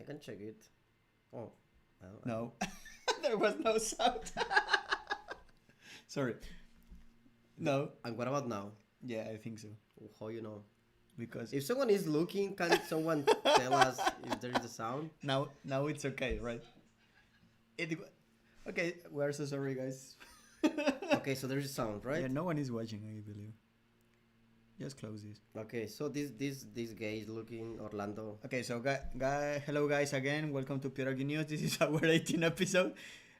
I can check it. Oh, No, there was no sound. Sorry. No. And what about now? Yeah, I think so. How you know? Because If someone is looking, can someone tell us if there is a sound? now it's okay, right? Okay, we're so sorry, guys. Okay, so there is a sound, right? Yeah, no one is watching, I believe. Just close this. Okay, so this guy is looking Orlando. Okay, so hello guys again. Welcome to Pierogi News. This is our 18th episode.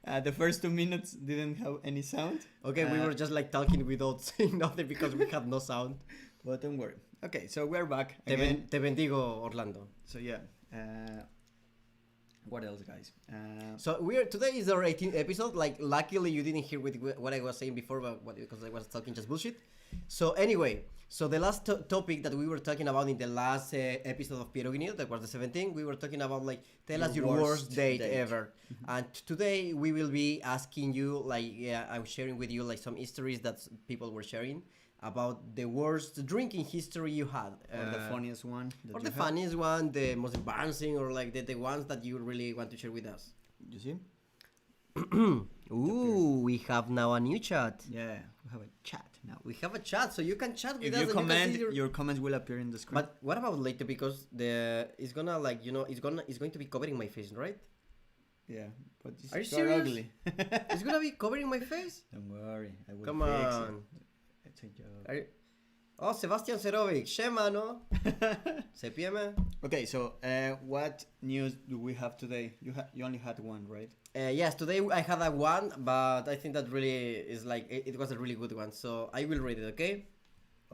The first 2 minutes didn't have any sound. Okay, we were just like talking without saying nothing because we have no sound. But don't worry. Okay, so we're back Te, again. te bendigo, Orlando. So yeah. What else, guys? So today is our 18th episode. Like, luckily you didn't hear with what I was saying before, because I was talking just bullshit. So anyway, so the last topic that we were talking about in the last episode of Pierogi News, that was the 17th, we were talking about like tell us your worst date ever. And today we will be asking you I'm sharing with you like some histories that people were sharing about the worst drinking history you had, or the funniest one, or the funniest one, the most embarrassing, or like the ones that you really want to share with us. You see? Ooh, we have now a new chat. Yeah, we have a chat now. We have a chat, so you can chat with If us. you comment, you your comments will appear in the screen. But what about later? Because it's gonna it's going to be covering my face, right? Yeah, but it's Are you so serious? ugly. It's gonna be covering my face. Don't worry, I will Come fix on. it. It's a joke. Oh, Sebastian Serovic, Shema, no? Sepieme. Okay, so what news do we have today? You only had one, right? Yes, today I had a one, but I think that really is like it was a really good one. So I will read it, okay?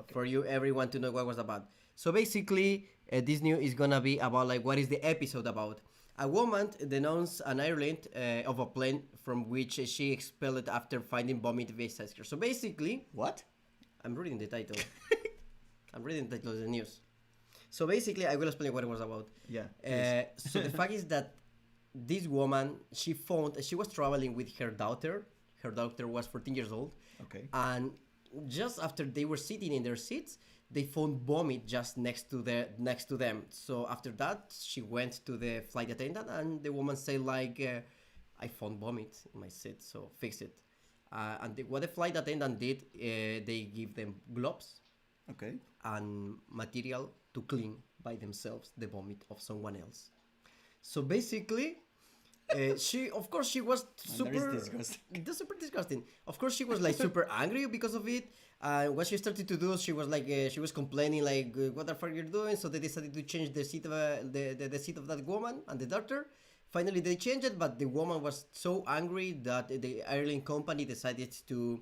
For you, everyone, to know what was about. So basically, this news is gonna be about like what is the episode about. A woman denounced an airline of a plane from which she expelled after finding vomit vessels. So basically, What? I'm reading the title. I'm reading the title of the news. So basically, I will explain what it was about. Yeah. So the fact is that this woman, she was traveling with her daughter. Her daughter was 14 years old. Okay. And just after they were sitting in their seats, they found vomit just next to them. So after that, she went to the flight attendant, and the woman said like, "I found vomit in my seat, so fix it." What the flight attendant did, they give them gloves Okay. and material to clean by themselves the vomit of someone else. So basically, she was super disgusting. That's super disgusting. Of course, she was like super angry because of it. What she started to do, she was like she was complaining like, "What the fuck you're doing?" So they decided to change the seat of the seat of that woman and the daughter. Finally, they changed it, but the woman was so angry that the airline company decided to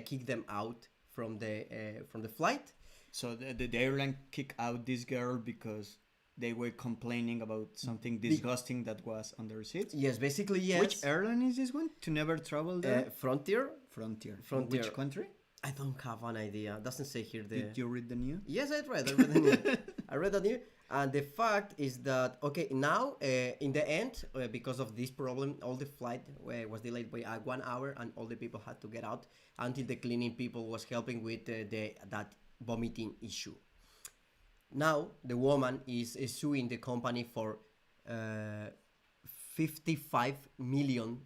kick them out from the flight. So the airline kicked out this girl because they were complaining about something disgusting that was on their seats? Yes, basically, yes. Which airline is this one? To never travel there? Frontier. Frontier. Frontier. Which country? I don't have an idea. Doesn't say here. Did you read the news? Yes, I read the news. I read the news. And the fact is that, okay, now, in the end, because of this problem, all the flight was delayed by 1 hour, and all the people had to get out until the cleaning people was helping with that vomiting issue. Now, the woman is suing the company for $55 million.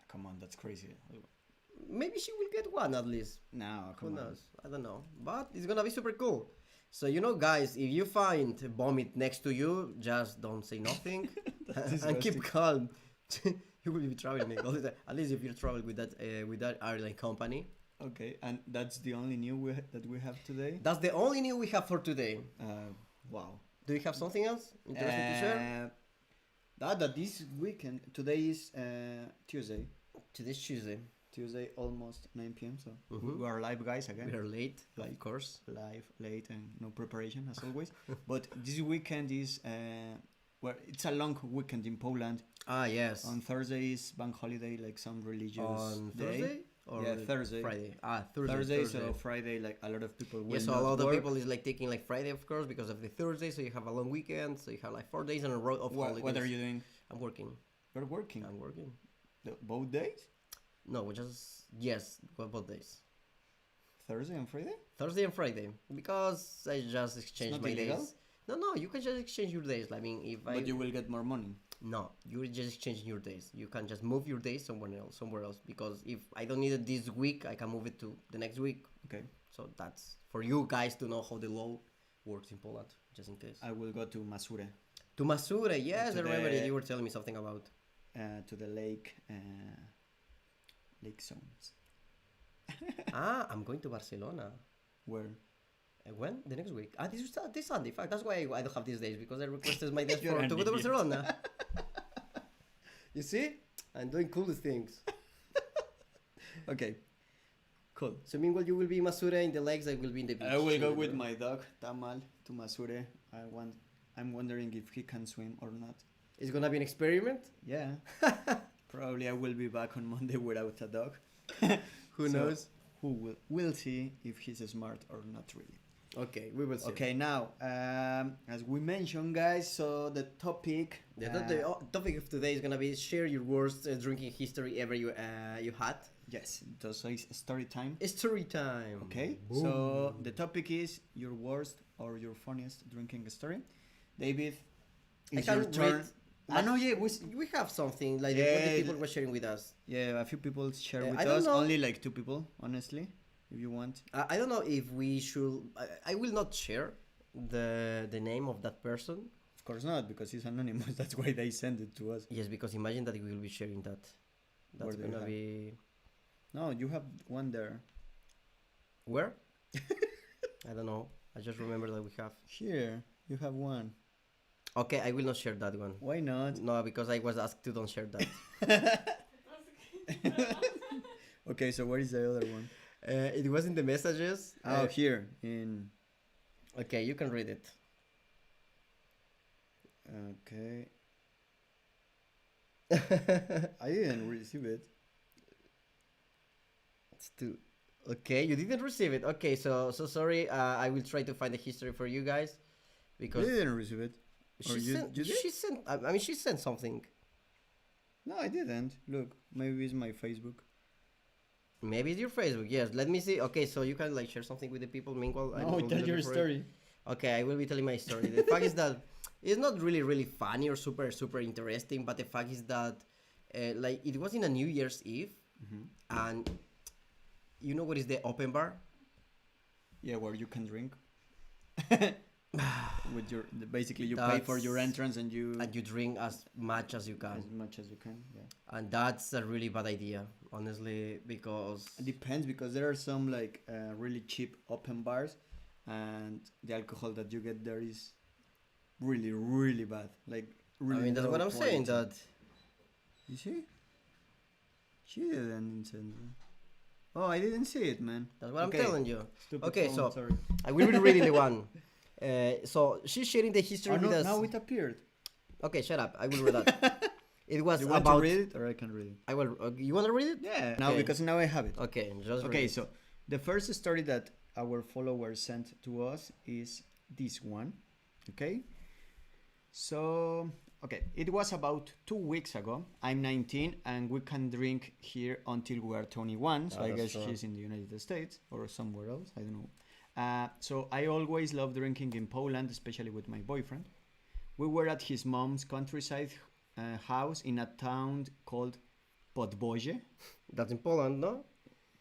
Come on, that's crazy. Maybe she will get one at least. No, Who come on. knows? I don't know. But it's gonna be super cool. So, guys, if you find vomit next to you, just don't say nothing and keep calm. You will be traveling all the time. At least if you travel with that airline company. Okay, and that's the only news that we have today? That's the only news we have for today. Wow. Do you have something else interesting to share? That this weekend, today is Tuesday. Today's Tuesday. Tuesday, almost 9 p.m. So Mhm. we are live, guys, again. We are late, Like, of course. Live, late, and no preparation as always. But this weekend is it's a long weekend in Poland. Ah, yes. On Thursday is bank holiday, like some religious On day. Thursday? Or Yeah, Thursday. Friday. Thursday. So Friday, like a lot of people will Yeah, so a not lot of work. people is like taking like Friday, of course, because of the Thursday. So you have a long weekend. So you have like 4 days in a row of holidays. What are you doing? I'm working. You're working. I'm working. Both days? No, yes, both days. Thursday and Friday? Thursday and Friday, because I just exchanged not my illegal? days. No, you can just exchange your days. I mean, if I But you will get more money. no, you're just exchanging your days. You can just move your days somewhere else. Because if I don't need it this week, I can move it to the next week. Okay. So that's for you guys to know how the law works in Poland, just in case. I will go to Masure, To Masura, yes, To I remember the- that you were telling me something about. to the lake zones. I'm going to Barcelona. Where? When? The next week. This Sunday. In fact, that's why I don't have these days because I requested my days You're to an go to idiot. Barcelona. You see? I'm doing cool things. Okay. Cool. So meanwhile, you will be in Masura in the lakes. I will be in the beach. I will go chilling with there. my dog Tamal to Masure. I'm wondering if he can swim or not. It's gonna be an experiment. Yeah. Probably I will be back on Monday without a dog. Who So, knows? We'll see if he's smart or not really. Okay, we will see. Okay, now as we mentioned, guys, so the topic. The topic of today is gonna be share your worst drinking history ever you had. Yes, so it's story time. It's story time. Okay, Boom. so the topic is your worst or your funniest drinking story. David, I it's your can turn. read. I know, yeah, We have something like what Yeah, the people were sharing with us. yeah, a few people share with I don't us. know. Only like 2 people, honestly, if you want. I don't know if we should. I will not share the name of that person. Of course not, because it's anonymous. That's why they send it to us. Yes, because imagine that we will be sharing that. Where That's do you gonna have? be No, you have one there. where? I don't know. I just remember that we have. Here, you have one. Okay, I will not share that one. Why not? No, because I was asked to don't share that. Okay, so where is the other one? It was in the messages. Oh, here in. Okay, you can read it. Okay. I didn't receive it. It's too. Okay, you didn't receive it. Okay, so sorry. I will try to find the history for you guys, You because didn't receive it. Or she you sent. did? She sent. I mean, she sent something. No, I didn't. Look, maybe it's my Facebook. Maybe it's your Facebook. Yes. Let me see. Okay, so you can like share something with the people. Meanwhile, I'm No, looking tell your for it. story. Okay, I will be telling my story. The fact is that it's not really funny or super interesting, but the fact is that like it was in a New Year's Eve, and you know what is the open bar? Yeah, where you can drink. With your basically you pay for your That's- entrance and you And you drink as much as you can, as much as you can. Yeah. and that's a really bad idea, honestly, because It depends because there are some like really cheap open bars, and the alcohol that you get there is really bad. Like really. I mean that's low what I'm saying. quality. That You see? She didn't send it. Oh, I didn't see it, man. that's what Okay. I'm telling you. Stupid Okay, phone, so sorry. I will be reading the one. So she's sharing the history Oh, with no, us. now it appeared. Okay, shut up. I will read that. It was You want about. to read it or I can read it? I will. You want to read it? Yeah. Now Okay. because now I have it. Okay, just read Okay, it. so the first story that our followers sent to us is this one. Okay. So, okay, it was about 2 weeks ago. I'm 19 and we can drink here until we are 21. So Oh, I that's guess true. she's in the United States or somewhere else. I don't know. So I always love drinking in Poland, especially with my boyfriend. We were at his mom's countryside house in a town called Podbozie. That's in Poland, no?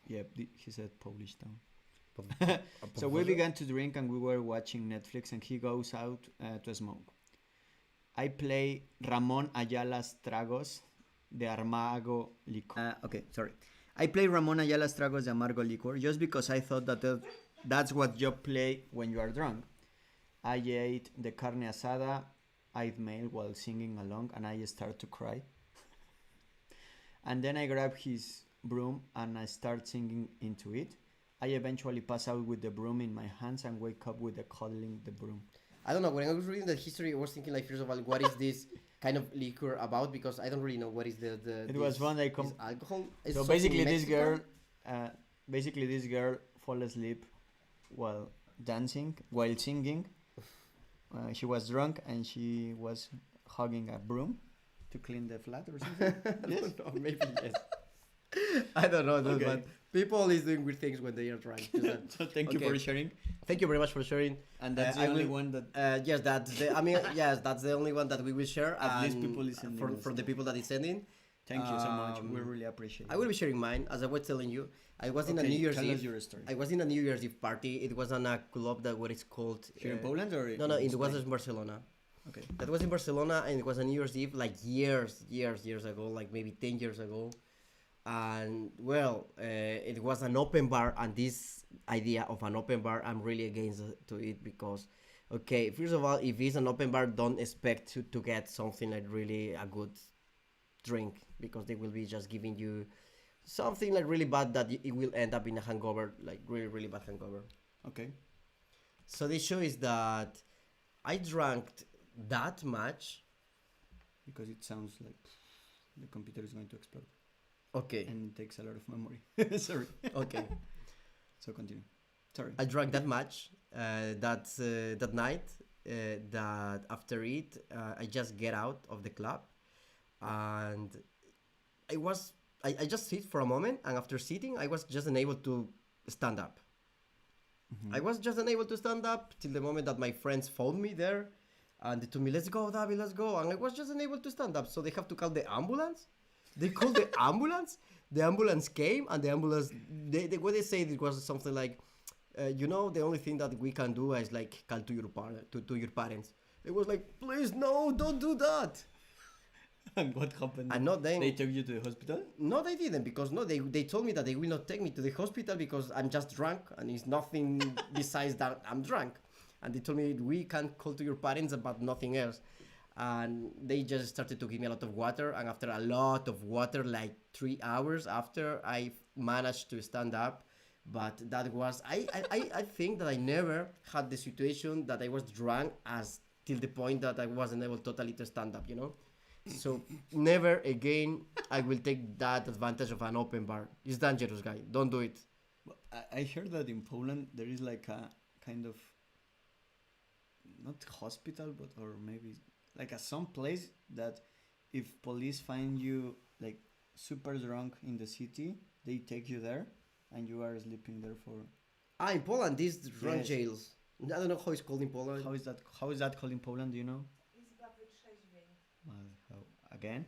Yeah, he said Polish town. Pod- So we began to drink and we were watching Netflix and he goes out to smoke. I play Ramon Ayala's Tragos de Amargo Licor. Okay, sorry. I play Ramon Ayala's Tragos de Amargo Licor just because I thought that's what you play when you are drunk. I ate the carne asada I'd made while singing along and I start to cry. And then I grab his broom and I start singing into it. I eventually pass out with the broom in my hands and wake up with the cuddling the broom. I don't know. When I was reading the history, I was thinking like first of all, what is this kind of liquor about? Because I don't really know what is the. It was fun. I is alcohol. Is So something basically, Mexican? this girl fall asleep while dancing, while singing. She was drunk and she was hugging a broom to clean the flat or something. Yes. No, maybe yes. I don't know, dude, Okay. but people is doing weird things when they are drunk. Just that. So thank you Okay. for sharing. Thank you very much for sharing. And that's Uh, the I only will- one that Yes, that's the. I mean, yes, that's the only one that we will share. At least and people listen from us. from the people that is sending. thank you so much. We Um, really appreciate it. I will be sharing mine. As I was telling you, I was in a Okay, New Year's tell us Eve. your story. I was in a New Year's Eve party. It was on a club that what is called. Here in Poland or No, in it was Spain? in Barcelona. Okay. That was in Barcelona, and it was a New Year's Eve, like years ago, like maybe 10 years ago. And well, it was an open bar, and this idea of an open bar, I'm really against to it because, okay, first of all, if it's an open bar, don't expect to get something like really a good drink because they will be just giving you something like really bad that it will end up in a hangover, like really bad hangover. Okay. So the issue is that I drank that much. Because it sounds like the computer is going to explode Okay, and it takes a lot of memory. Sorry. okay. So continue. Sorry. I drank that much that night that after it I just get out of the club and I just sit for a moment, and after sitting I was just unable to stand up. I was just unable to stand up till the moment that my friends found me there and they told me, let's go, David, let's go. And I was just unable to stand up. So they have to call the ambulance. They called the ambulance. The ambulance came, and the ambulance, what they said, it was something like, the only thing that we can do is like call to your parents. It was like, please, no, don't do that. And what happened? And not then. They took you to the hospital? No, they didn't, because no, they told me that they will not take me to the hospital because I'm just drunk and it's nothing besides that I'm drunk. And they told me we can't call to your parents about nothing else. And they just started to give me a lot of water, and after a lot of water, like 3 hours after, I managed to stand up. But that was I think that I never had the situation that I was drunk as till the point that I wasn't able totally to stand up, So never again I will take that advantage of an open bar. It's dangerous, guy. Don't do it. Well, I heard that in Poland there is like a kind of not hospital, but or maybe like some place that if police find you like super drunk in the city, they take you there and you are sleeping there for. In Poland, these drunk Yes. jails. I don't know how it's called in Poland. How is that? How is that called in Poland? Do you know? Izba wytrzeźwień. How again?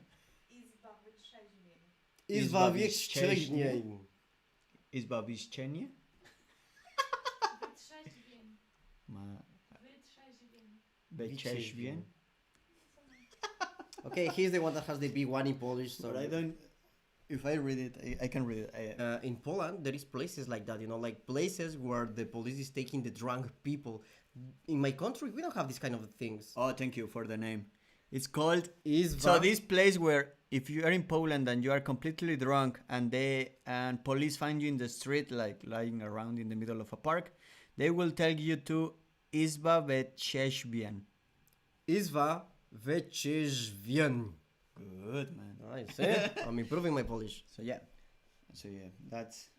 Izba wytrzeźwień. Izba wytrzeźwień. Izba wytrzeźwień? Wytrzeźwień. Ma Wytrzeźwień. wytrzeźwień? Okay, he's the one that has the big one in Polish. So But I don't. If I read it, I can read it. in Poland, there is places like that, like places where the police is taking the drunk people. In my country, we don't have these kind of things. Oh, thank you for the name. It's called. Izba. So this place where if you are in Poland and you are completely drunk and police find you in the street like lying around in the middle of a park, they will tell you to Izba wytrzeźwień. Izba wytrzeźwień. Good man. Nice. I'm improving my Polish. So yeah, that's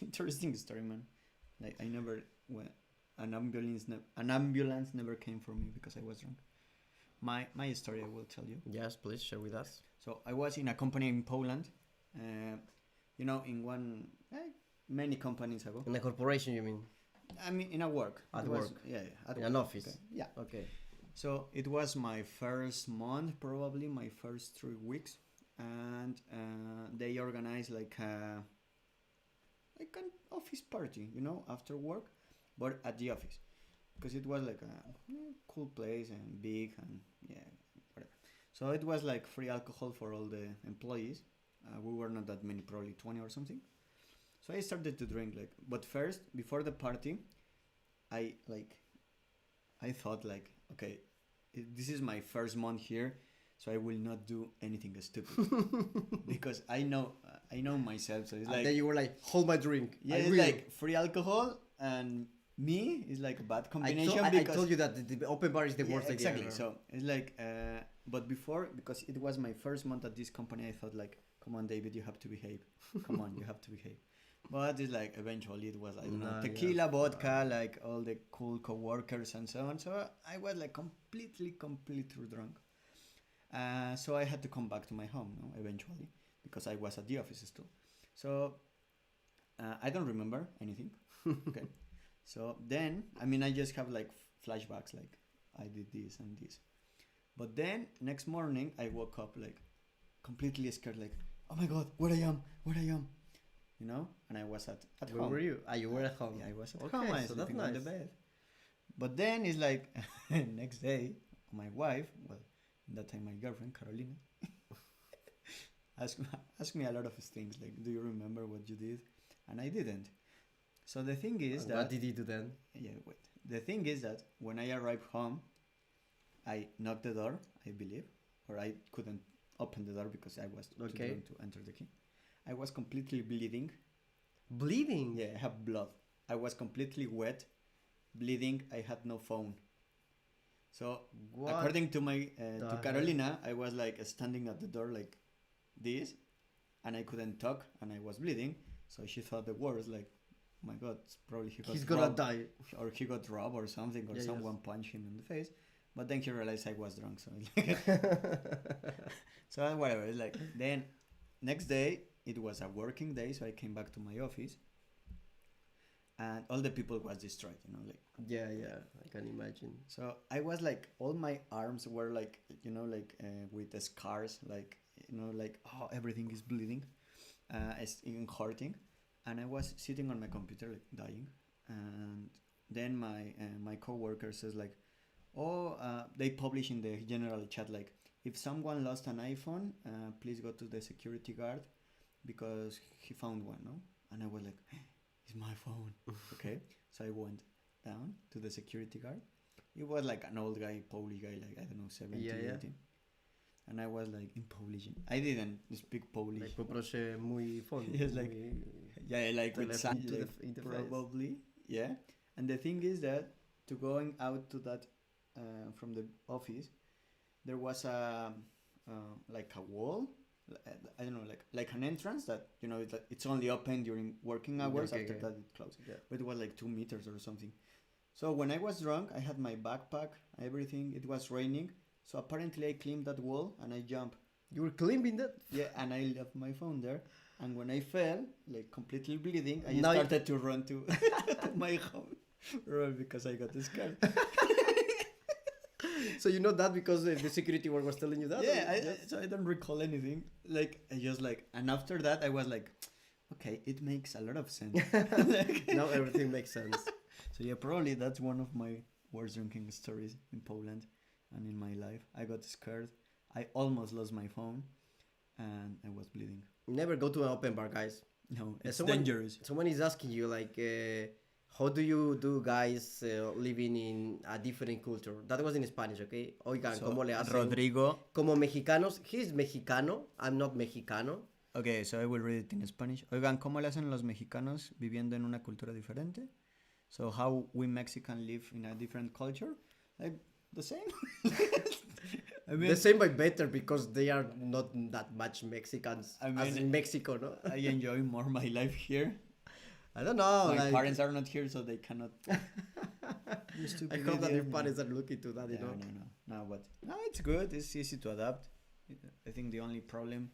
interesting story, man. Like I never went. An ambulance never came for me because I was drunk. My story I will tell you. Yes, please share with us. So I was in a company in Poland, in one many companies ago. In a corporation, you mean? I mean, in a work. At It was- work. Yeah, at In work. an office. Okay. Yeah. Okay. So it was my first month, probably my first 3 weeks, and they organized like an office party, after work, but at the office, because it was like a cool place and big and whatever. So it was like free alcohol for all the employees. We were not that many, probably 20 or something. So I started to drink but first, before the party, I thought okay, this is my first month here, so I will not do anything stupid because I know myself. So it's And then you were like, hold my drink. yeah, I it's will. like free alcohol and me is like a bad combination. I because told you that the open bar is the yeah, worst exactly. idea. So it's like, but before, because it was my first month at this company, I thought come on, David, you have to behave. Come on, you have to behave. But it's like eventually it was tequila, vodka, like all the cool co-workers and so on. So I was like completely drunk. So I had to come back to my home, eventually, because I was at the office still. So I don't remember anything. Okay. So then, I mean, I just have like flashbacks, like I did this and this. But then next morning, I woke up like completely scared, like, oh my god, where I am, you know? And I was at Where home. were you? Ah, you were at home. Yeah, I was at Okay, home. I was so that's sleeping on the nice. bed. But then it's like next day, my wife, well, that time my girlfriend Carolina, asked me a lot of things like, do you remember what you did? And I didn't. So the thing is And that what did you do then? yeah, wait. The thing is that when I arrived home, I knocked the door, I believe, or I couldn't open the door because I was too Okay. drunk to enter the key. I was completely bleeding. Bleeding. Yeah, I have blood. I was completely wet, bleeding. I had no phone. So What according to my the to Carolina, I was like standing at the door like this, and I couldn't talk, and I was bleeding. So she thought the worst, like, my God, it's probably he got He's gonna robbed, die. or he got robbed or something, or Yeah, someone yes. punched him in the face. But then he realized I was drunk, so so whatever. It's like then next day it was a working day, so I came back to my office, and all the people was destroyed, you know, like. Yeah, I can imagine. So I was like, all my arms were like, you know, like with the scars, like, you know, like, oh, everything is bleeding, it's even hurting, and I was sitting on my computer like dying, and then my coworker says like, oh, they publish in the general chat like, if someone lost an iPhone, please go to the security guard because he found one, no? And I was like, it's my phone. Okay, so I went down to the security guard. It was like an old guy, Polish guy, like I don't know, 17, Yeah, yeah. 18. And I was like in Polish. I didn't speak Polish. Like, poproszę mój phone. Yes, like, mój yeah, like with telephone some, to like, in the face. probably, yeah. And the thing is that to going out to that from the office, there was a like a wall. I don't know, like an entrance that, you know, it's only open during working hours. Okay, After okay. that, it closed. Yeah. But it was like 2 meters or something. So when I was drunk, I had my backpack, everything. It was raining, so apparently I climbed that wall and I jumped. You were climbing that? Yeah, and I left my phone there. And when I fell, like completely bleeding, I Now you- started to run to, to my home, run because I got scared. So you know that because the security guard was telling you that? Yeah, so I don't recall anything. Like I just like, and after that I was like, okay, it makes a lot of sense. Like, Now everything makes sense. so yeah, probably that's one of my worst drinking stories in Poland and in my life. I got scared. I almost lost my phone, and I was bleeding. Never go to an open bar, guys. No, it's someone- dangerous. Someone is asking you like, how do you do guys living in a different culture? That was in Spanish, okay? Oigan, So, ¿cómo le hacen? Rodrigo. Como mexicanos. He's Mexicano. I'm not Mexicano. Okay, so I will read it in Spanish. Oigan, ¿cómo le hacen los mexicanos viviendo en una cultura diferente? So how we Mexican live in a different culture? Like the same. I mean, The same but better because they are not that much Mexicans I as mean- in Mexico, no? I enjoy more my life here. I don't know. My like, parents are not here, so they cannot. You I stupid hope that your idiot. parents are looking to that, you No, know? no, but no, it's good. It's easy to adapt. I think the only problem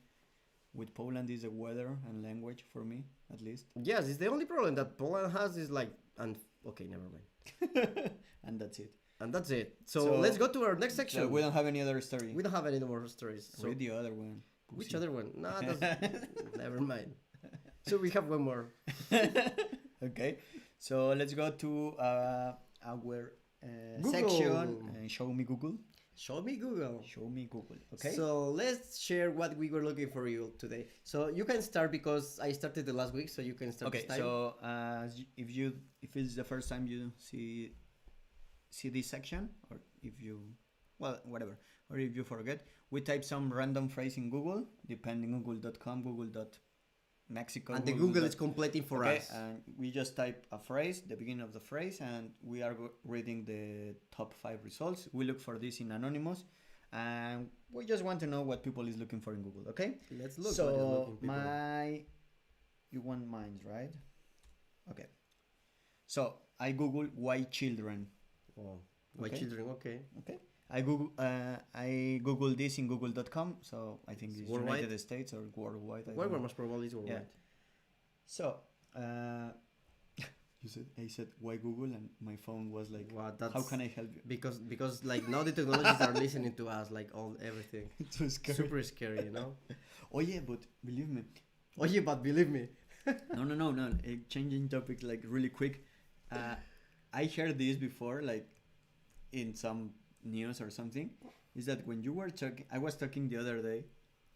with Poland is the weather and language for me, at least. Yes, it's the only problem that Poland has is like, and okay, never mind. And that's it. And that's it. So, So- let's go to our next section. So we don't have any other story. We don't have any more stories. So Read the other one. which Pussy. other one? No, that's never mind. So we have one more. Okay, so let's go to our Google. section. Show me Google. Show me Google. Show me Google. Okay. So let's share what we were looking for you today. So you can start because I started the last week, so you can start. Okay, this time. so if it's the first time you see this section, or if you, well, whatever, or if you forget, we type some random phrase in Google, depending google.com, google.mexico, and the Google is completing for okay, us. and we just type a phrase, the beginning of the phrase, and we are reading the top 5 results. We look for this in Anonymous, and we just want to know what people is looking for in Google. Okay. Let's look. what is So looking people. you want mines, right? Okay. So I Google why children. Oh, my Okay. children. Okay. Okay. I Google this in google.com, so I think it's Worldwide? United States or worldwide. I Where don't know. most probably is worldwide. So, I said why Google, and my phone was like, Wow, how that's can I help you? because like now the technologies are listening to us, like all everything. It's so scary. Super scary, you know. Oh yeah, but believe me, Oh yeah, but believe me. no. Changing topic like really quick. I heard this before, like in some news or something. Is that when you were talking? I was talking the other day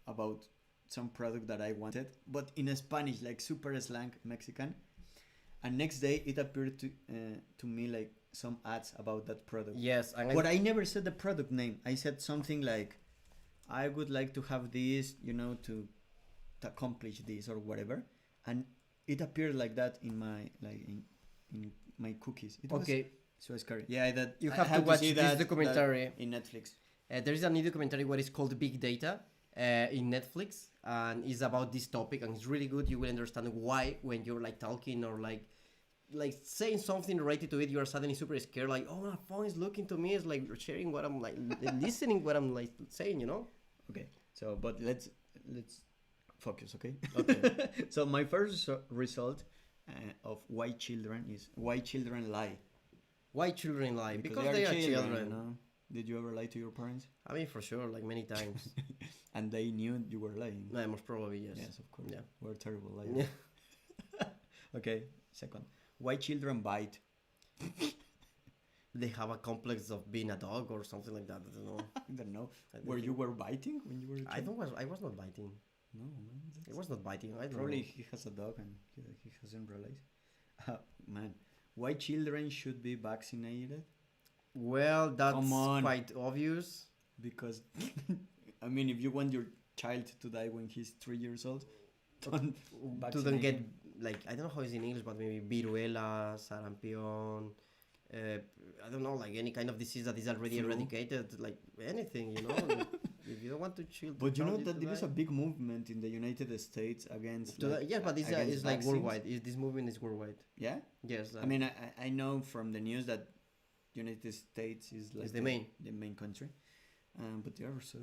about some product that I wanted, but in Spanish, like super slang Mexican. And next day it appeared to me like some ads about that product. Yes, and But I never said the product name. I said something like, I would like to have this, to accomplish this or whatever. And it appeared like that in my in my cookies. It was okay. so scary. Yeah, that You I have to had watch see this that documentary. in Netflix. There is a new documentary what is called Big Data in Netflix, and it's about this topic, and it's really good. You will understand why when you're like talking or like saying something related to it, you are suddenly super scared. Like, oh, my phone is looking to me. It's like sharing what I'm like listening what I'm like saying. You know? Okay. So, but let's focus. Okay. Okay. So my first result of why children is why children lie. Why children lie? Because are they are children. You know? Did you ever lie to your parents? I mean, for sure, like many times. And they knew you were lying. No, most probably yes. Yes, of course. Yeah. We're terrible liars. Yeah. Okay, second. Why children bite? They have a complex of being a dog or something like that. I don't know. I don't know. I don't Were think- you were biting when you were a child? I was not biting. No, man. It was not biting. I don't Probably know. he has a dog and he hasn't realized. Man, why children should be vaccinated? Well, that's Come on. quite obvious. Because, I mean, if you want your child to die when he's 3 years old, don't To vaccinate then get him. like I don't know how it's in English, but maybe viruela, sarampion. I don't know, like any kind of disease that is already Flu. eradicated, like anything, you know. If you don't want to chill, But you know that there there is a big movement in the United States against. yeah, but it's against like vaccines. worldwide. This movement is worldwide. Yeah, Yes, I mean, I know from the news that United States is like the main. country, but they are so.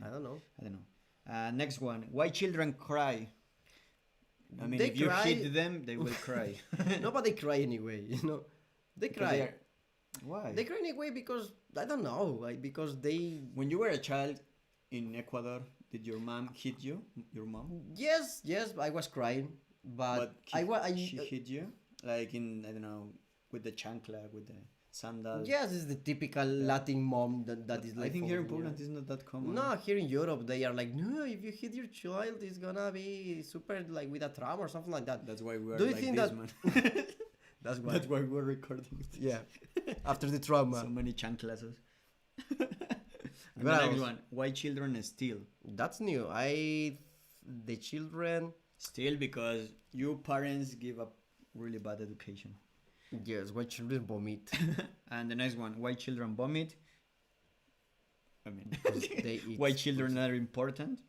I don't know. I don't know. Next one. Why children cry? I mean, They if you cry- hit them, they will cry. No, but they cry anyway. You know, they Because cry. they are- Why? They cry anyway because I don't know, like because they. When you were a child in Ecuador, did your mom hit you? Your mom? Yes, I was crying, but She hit you? Like in, I don't know, with the chancla, with the sandal? Yes, it's the typical Latin mom that is like. I think here in following you. Poland it's not that common. No, here in Europe they are like, no, if you hit your child, it's gonna be super like with a trauma or something like that. That's why we are Do you like think this, that- man. That's why. That's why we're recording this. Yeah. After the trauma. So many chanclases. And Well, the next one. Why children steal? That's new. The children. Steal because you parents give a really bad education. Yes, why children vomit? And the next one. Why children vomit? I mean, Because they eat. why children are important?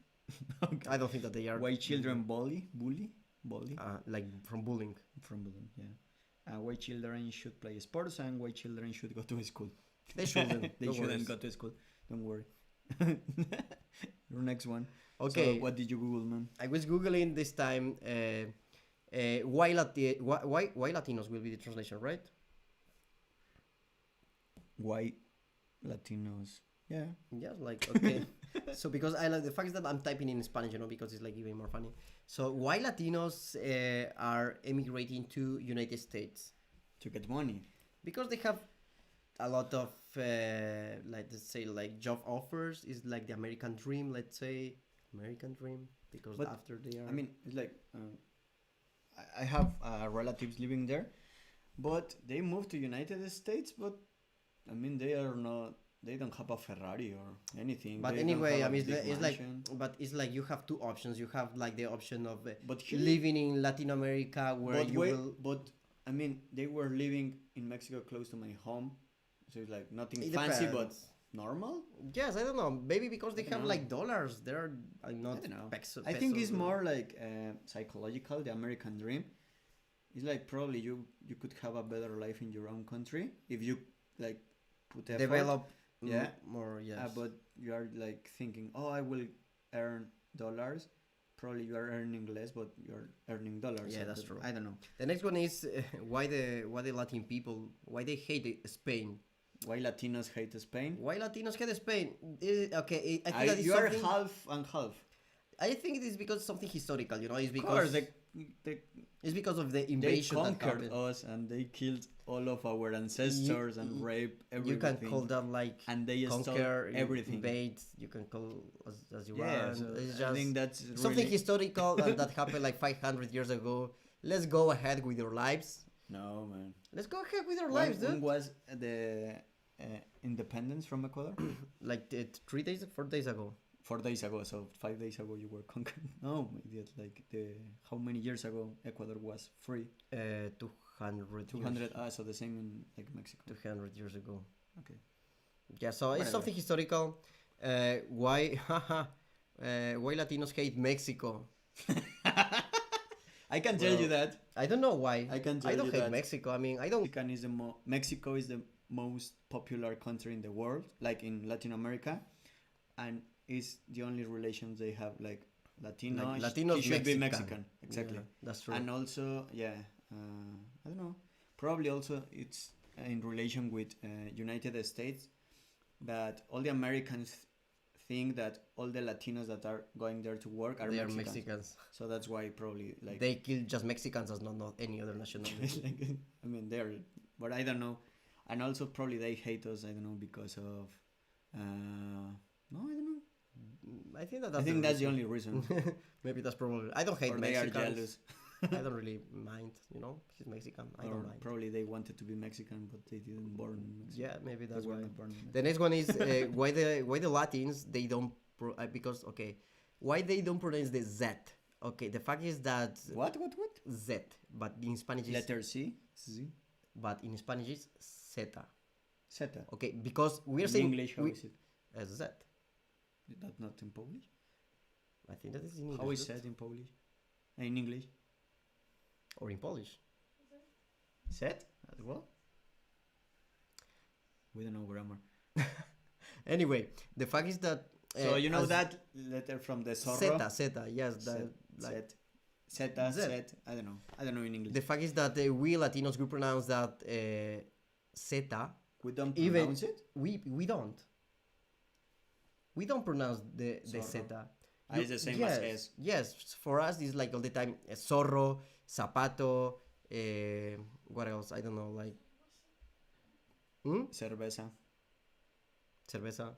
I don't think that they are. Why children bully? Like from bullying. From bullying, yeah. Why children should play sports and why children should go to school. They shouldn't. They no shouldn't worries. go to school. Don't worry. Your next one. Okay. So what did you Google, man? I was googling this time. Why Latinos will be the translation, right? Why Latinos? Yeah. Yes, like okay. So because I like the fact is that I'm typing in Spanish, you know, because it's like even more funny. So why Latinos are emigrating to United States? To get money. Because they have a lot of like let's say like job offers is like the American dream, let's say American dream. Because But, after they are, I mean, it's like I have relatives living there, but they moved to United States. But I mean, they are not. They don't have a Ferrari or anything. but They don't anyway, have I a mean, big it's like, mansion. but it's like you have two options. You have like the option of But here, living in Latin America where but you wait, will. but I mean, they were living in Mexico close to my home, so it's like nothing It fancy, but depends. normal. Yes, I don't know. Maybe because they I don't have know. like dollars. They're not I don't know. pesos. I think it's or- more like psychological, the American dream. It's like probably you could have a better life in your own country if you like put effort. develop. Yeah. More yes. But you are like thinking, oh, I will earn dollars probably you are earning less, but you're earning dollars. Yeah, so that's true. I don't know. The next one is why the Latin people, why they hate Spain. Why Latinos hate Spain? Why Latinos hate Spain? Okay, I think that is You are something. half and half. I think it is because something historical. You know, it's Of course, because it's because of the they invasion that conquered happened. us and they killed all of our ancestors and raped everything. You can call that like and they conquer, stole everything. invade. You can call as you Yeah, want. so It's I just think that's something really... historical and that happened like 500 years ago. Let's go ahead with your lives. No, man. Let's go ahead with our When, lives, when dude. was the independence from Ecuador? Like 3 days, 4 days ago. 4 days ago, so 5 days ago you were conquered. No, idiot. Like how many years ago Ecuador was free? 200. 200. So the same in like Mexico. 200 years ago. Okay. Yeah, so it's Whatever. something historical. Why why Latinos hate Mexico? I can tell you that. I don't know why. I can tell don't you hate that. Mexico. I mean, I don't. Mexico is the most popular country in the world, like in Latin America, and is the only relations they have, like Latino. Like Latinos, he should be Mexican. Mexican, exactly. Yeah, that's true. And also, I don't know. Probably also it's in relation with United States, that all the Americans think that all the Latinos that are going there to work are They are Mexicans. Mexicans. So that's why probably like They kill just Mexicans as not any other nationality. like, I mean they're, but I don't know. And also probably they hate us. I don't know because of. No, I don't know. I think that I think that's the only reason. Maybe that's probably. I don't hate Or they are Mexicans. jealous. I don't really mind. You know, he's Mexican. I Or don't mind. probably they wanted to be Mexican, but they didn't born in Mexico. Yeah, maybe They that's were why. not born in Mexico. The next one is why the Latins they don't because why they don't pronounce the Z. Okay, the fact is that What? Z, but in Spanish is Letter C. Z. but in Spanish is zeta. Zeta. Okay, because we are In saying English, how is it? Z. That's not in Polish. I think that is in English. How is dude. said in Polish? In English? Or in Polish. Set as well? We don't know grammar. Anyway, the fact is that So you know as that letter from the zorro? Zeta, yes, that, like, Zeta, Z. set. I don't know in English. the fact is that we Latinos we pronounce that zeta. We don't even- pronounce it? We don't. We don't pronounce the Zorro. zeta. It's the same yes, as S. Yes, for us it's like all the time zorro, zapato, what else? I don't know, like Cerveza. cerveza,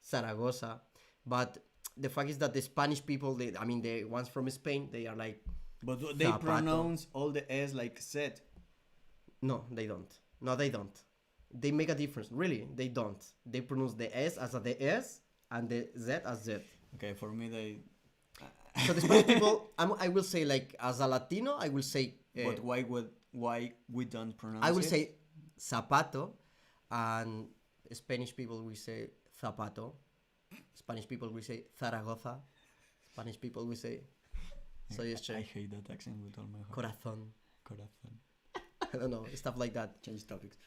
Zaragoza. But the fact is that the Spanish people, the ones from Spain, they are like, But they Zapato. pronounce all the S like set. no, they don't. No, they don't. They make a difference. Really, they don't. They pronounce the S as the S and the Z as Z. Okay, for me they. So the Spanish people, I will say like as a Latino, I will say. But why we don't pronounce I will it? say zapato, and Spanish people will say zapato. Spanish people will say Zaragoza. Spanish people will say. So yes, I hate that accent with all my heart. corazón. Corazón. I don't know, stuff like that. Change topics.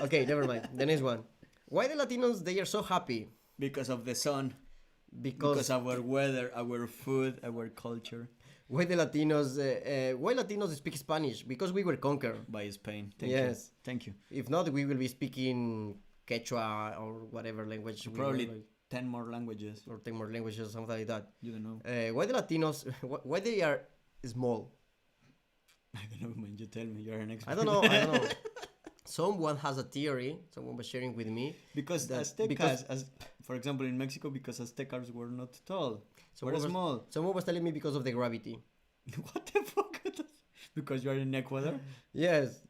Okay, never mind. The next one. Why the Latinos they are so happy? Because of the sun. Because our weather, our food, our culture. Why Latinos speak Spanish? Because we were conquered. By Spain. Yes. Thank you. If not, we will be speaking Quechua or whatever language. we Probably were, like, 10 more languages. or 10 more languages or something like that. You don't know. Why the Latinos? Why they are small? I don't know, man. You tell me. You're an expert. I don't know. Someone has a theory. Someone was sharing with me. Because That- Aztecas, because- for example, in Mexico, because Aztecas were not tall. Someone Were was, small. someone was telling me because of the gravity. What the fuck? Because you are in Ecuador? Yes.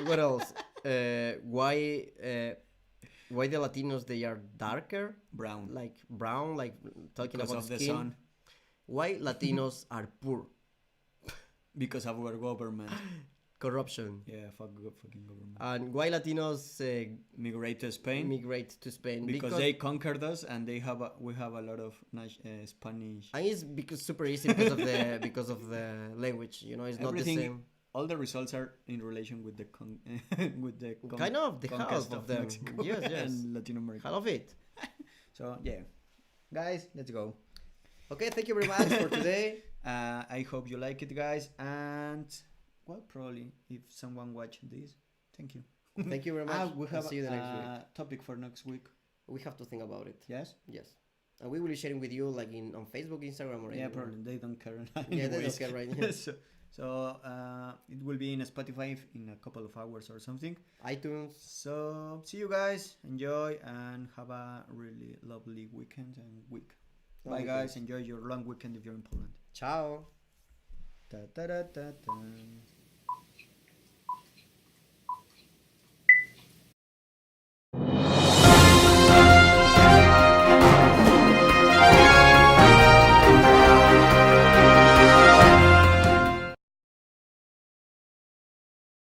What else? Why the Latinos they are darker, Brown. like brown, like talking Because about of the skin? sun. Why Latinos are poor? Because of our government. Corruption. Yeah, fucking government. And why Latinos Migrate to Spain. migrate to Spain? Because they conquered us and we have a lot of Spanish. and it's because super easy because of the language. You know, it's not the Everything- same. All the results are in relation with the Kind of the half conquest of them. Mexico Yes, yes. and Latin America. Half of it. So yeah, guys, let's go. Okay, thank you very much for today. I hope you like it, guys. And well, probably if someone watching this, thank you. Thank you very much. We I'll have see you the next week. a topic for next week. We have to think about it. Yes. Yes. And we will be sharing with you like on Facebook, Instagram, or Yeah, anywhere. probably they don't care. Yeah, they don't anyways. care right now. So it will be in Spotify in a couple of hours or something. iTunes. So see you guys. Enjoy and have a really lovely weekend and week. Bye, Okay. guys. Enjoy your long weekend if you're in Poland. Ciao. Ta ta ta ta ta.